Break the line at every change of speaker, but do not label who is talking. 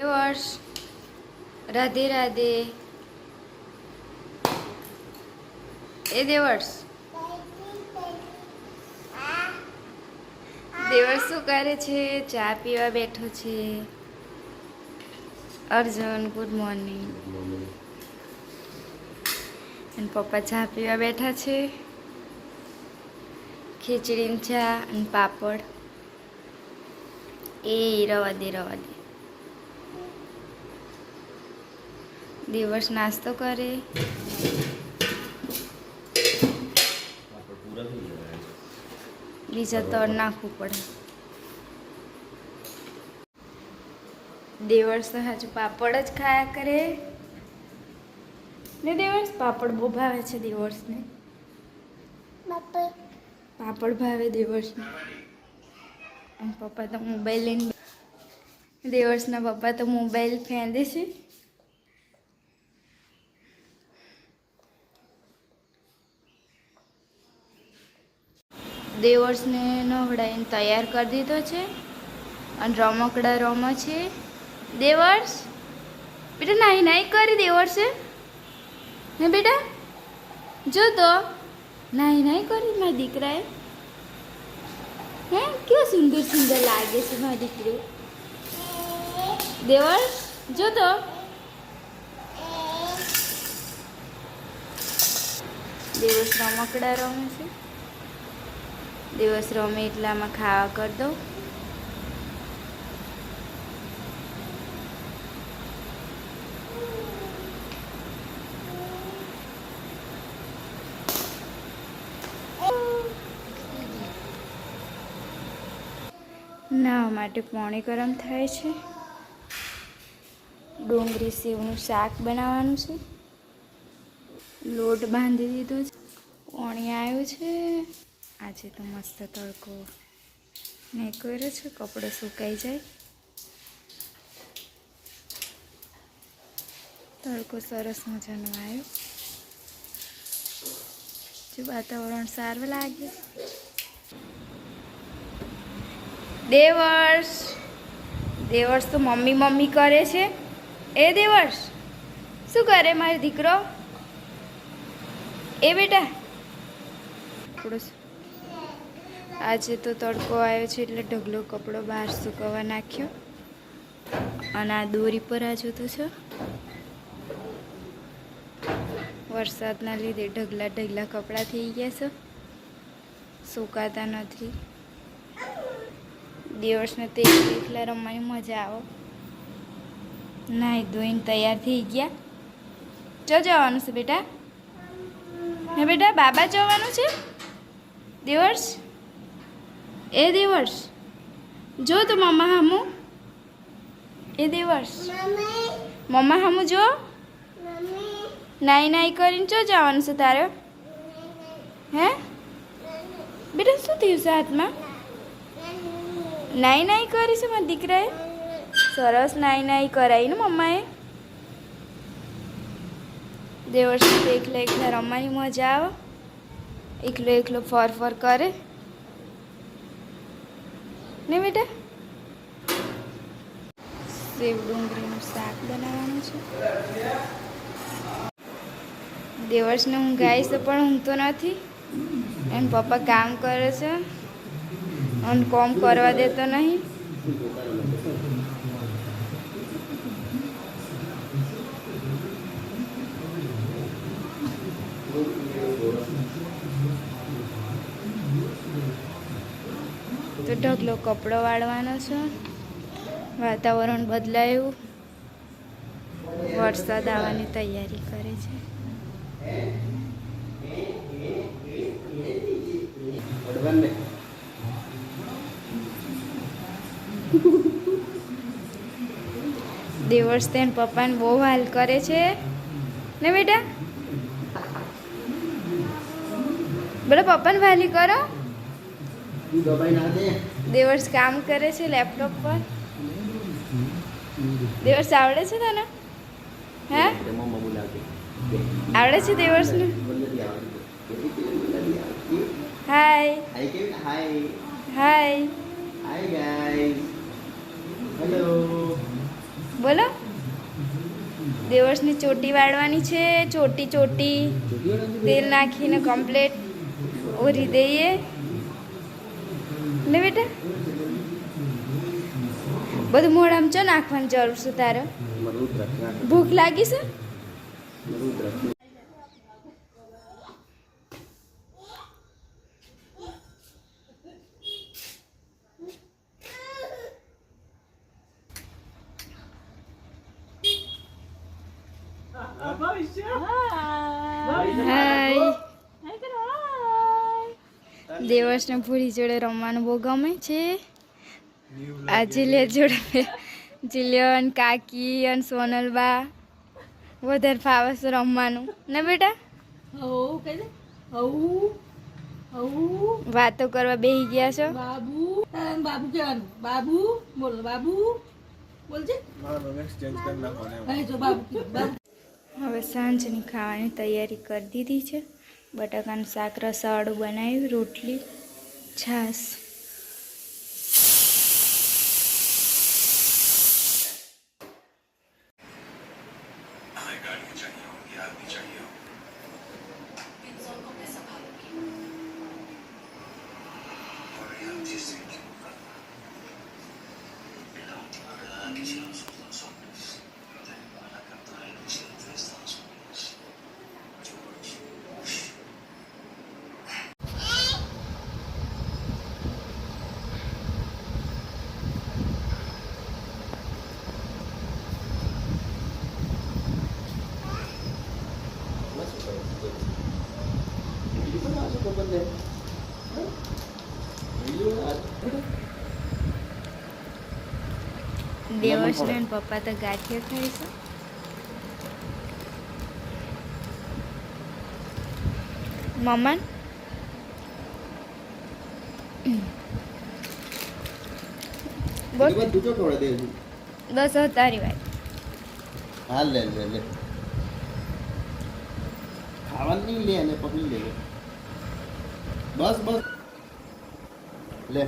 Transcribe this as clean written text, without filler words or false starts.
वर्ष राधे राधे ए देवर्ष देवर्ष शू करे छे चा पीवा बैठो छे अर्जुन गुड मॉर्निंग અને પપ્પા ચા પીવા બેઠા છે ખીચડી ચા અને પાપડ એ રવા દે દિવસ નાસ્તો કરે બીજા તળ નાખવું પડે દેવર્ષ તો હજુ પાપડ જ ખાયા કરે ને દેવર્ષ પાપડ બહુ ભાવે છે દેવર્ષને પાપડ ભાવે દેવર્ષને અને પપ્પા તો મોબાઈલ લઈને દેવર્ષના પપ્પા તો મોબાઈલ ફેંદે છે દેવર્ષને નવડાવીને તૈયાર કરી દીધો છે અને રમકડા રમે છે દેવર્ષ બેટા નાહી નાહી કરી દેવર્ષે હે બેટા જો તો નાહી નાહી કરી મારા દીકરાએ હે કેવું સુંદર સુંદર લાગે છે મારી દીકરી દેવર્ષ જો તો દેવર્ષ રમકડા રમે છે દિવસ રમે એટલામાં ખાવા કરી દો નાવા માટે પાણી ગરમ થાય છે ડુંગળી સેવનું શાક બનાવવાનું છે લોટ બાંધી દીધો છે પાણી આવ્યું છે આજે તો મસ્ત તડકો નહીં કર્યો છે કપડો સુકાઈ જાય તડકો સરસ મજાનો આવ્યો જો વાતાવરણ સારું લાગે દેવર્ષ દેવર્ષ તો મમ્મી મમ્મી કરે છે એ દેવર્ષ શું કરે મારો દીકરો એ બેટા થોડું આજે તો તડકો આવ્યો છે એટલે ઢગલો કપડો બહાર સુકવવા નાખ્યો અને આ દોરી પર આ જોતું છે વરસાદના લીધે ઢગલા કપડાં થઈ ગયા છે સુકાતા નથી દિવસને તે એકલા રમવાની મજા આવે નાહી ધોઈને તૈયાર થઈ ગયા જો જવાનું છે બેટા હે બેટા બાબા જવાનું છે દેવર્ષ એ દેવર્ષ જો તો મમ્મા હામુ એ દેવર્ષ મમ્મા હામુ જો નાઈ કરીને જો જવાનું છે તારે હે બેટા શું થયું છે હાથમાં નાઈ કરી છે મારા દીકરાએ સરસ નાઈ કરાવી ને મમ્માએ દેવર્ષ એકલા રમવાની મજા આવે એકલો ફર કરે ને બેટા સેવ ડુંગળીનું શાક બનાવવાનું છે દેવર્ષને ઊંઘ આવી છે પણ ઊંઘતો નથી એમ પપ્પા કામ કરે છે અને કોમ કરવા દેતો નહીં તો ઢગલો કપડો વાળવાનો છે વાતાવરણ બદલાયું વરસાદ આવવાની તૈયારી કરે છે દેવર્ષ તેન પપ્પાને બહુ હાલ કરે છે ને બેટા બોલો પપ્પાને વાલી કરો દેવર્ષ કામ કરે છે લેપટોપ પર દેવર્ષ આવડે છે તને હે આવડે છે દેવર્ષને હાય હાય
Hi guys. Hello.
બોલો. દેવર્ષની ચોટી વાળવાની છે. ચોટી તેલ નાખીને કમ્પ્લેટ ઓરી દઈએ. લે બેટા, બધું મોઢામાં ચો નાખવાની જરૂર છે તારે? ભૂખ લાગી છે? હાય. દેવર્ષને પૂરી જોડે રમવાનું બહુ ગમે છે. આ જીલિયા જોડે જીલિયો અને કાકી અને સોનલબા વધારે ફાવે છે રમવાનું ને બેટા. વાતો કરવા બેસી ગયા છો.
બાબુ બાબુ કહેવાનું. બાબુ બોલ, બાબુ બોલજે.
હવે સાંજની ખાવાની તૈયારી કરી દીધી છે. બટાકાનું શાક, રસાવાળું બનાવ્યું, રોટલી, છાશ. દેવર્ષને અને પપ્પા તો ગાંઠિયા ખાય છે. મમન બોલ. બસ હવે તારી વાત.
હા લે લે લે, ખાવાનું નહીં લે અને પકડી લે. બસ બસ લે.